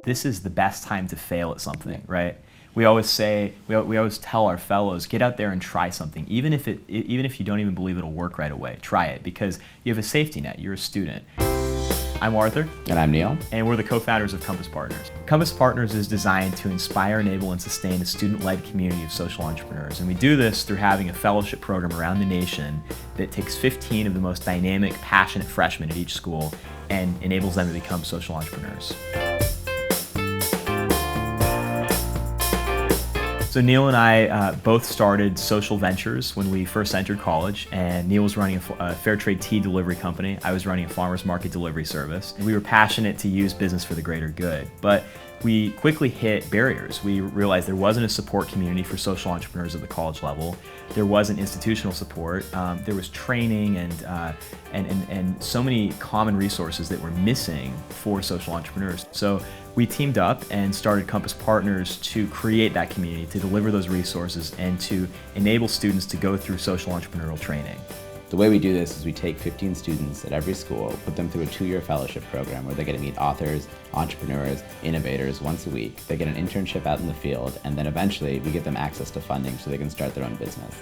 this is the best time to fail at something, right? We always say, we always tell our fellows, get out there and try something. Even if you don't even believe it'll work right away, try it, because you have a safety net, you're a student. I'm Arthur. And I'm Neil. And we're the co-founders of Compass Partners. Compass Partners is designed to inspire, enable, and sustain a student-led community of social entrepreneurs. And we do this through having a fellowship program around the nation that takes 15 of the most dynamic, passionate freshmen at each school and enables them to become social entrepreneurs. So Neil and I both started social ventures when we first entered college, and Neil was running a fair trade tea delivery company. I was running a farmer's market delivery service. We were passionate to use business for the greater good, but we quickly hit barriers. We realized there wasn't a support community for social entrepreneurs at the college level. There wasn't institutional support. There was training and so many common resources that were missing for social entrepreneurs. So we teamed up and started Compass Partners to create that community, to deliver those resources, and to enable students to go through social entrepreneurial training. The way we do this is we take 15 students at every school, put them through a 2-year fellowship program where they get to meet authors, entrepreneurs, innovators once a week. They get an internship out in the field, and then eventually we give them access to funding so they can start their own business.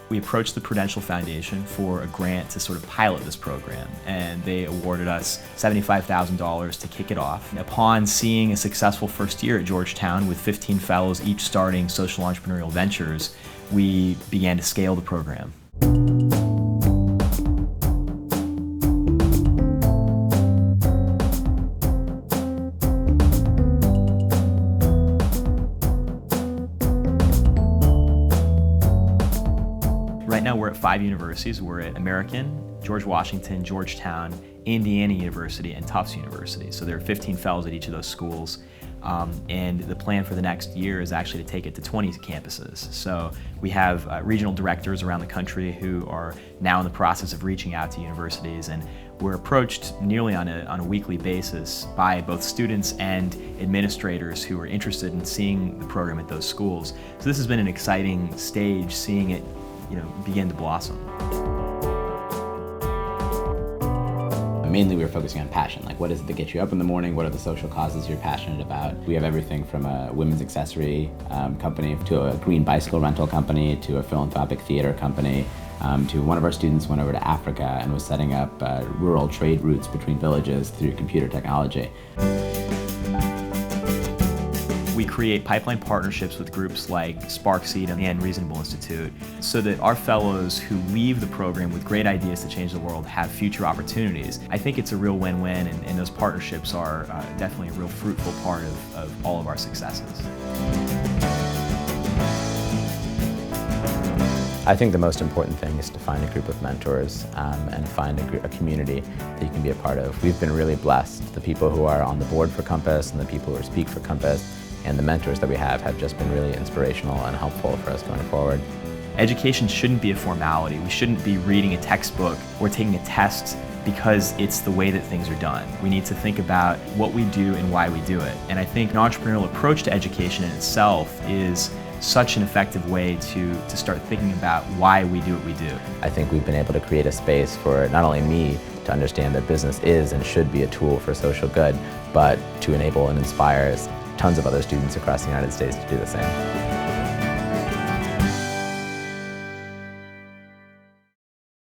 We approached the Prudential Foundation for a grant to sort of pilot this program, and they awarded us $75,000 to kick it off. And upon seeing a successful first year at Georgetown with 15 fellows each starting social entrepreneurial ventures, we began to scale the program. Right now we're at 5 universities. We're at American, George Washington, Georgetown, Indiana University, and Tufts University. So there are 15 fellows at each of those schools. And the plan for the next year is actually to take it to 20 campuses. So we have regional directors around the country who are now in the process of reaching out to universities, and we're approached nearly on a weekly basis by both students and administrators who are interested in seeing the program at those schools. So this has been an exciting stage, seeing it begin to blossom. Mainly we were focusing on passion, like what is it that gets you up in the morning, what are the social causes you're passionate about. We have everything from a women's accessory company to a green bicycle rental company to a philanthropic theater company to one of our students went over to Africa and was setting up rural trade routes between villages through computer technology. We create pipeline partnerships with groups like SparkSeed and Reasonable Institute so that our fellows who leave the program with great ideas to change the world have future opportunities. I think it's a real win-win, and those partnerships are definitely a real fruitful part of all of our successes. I think the most important thing is to find a group of mentors and find a community that you can be a part of. We've been really blessed. The people who are on the board for Compass and the people who speak for Compass and the mentors that we have just been really inspirational and helpful for us going forward. Education shouldn't be a formality. We shouldn't be reading a textbook or taking a test because it's the way that things are done. We need to think about what we do and why we do it. And I think an entrepreneurial approach to education in itself is such an effective way to start thinking about why we do what we do. I think we've been able to create a space for not only me to understand that business is and should be a tool for social good, but to enable and inspire tons of other students across the United States to do the same.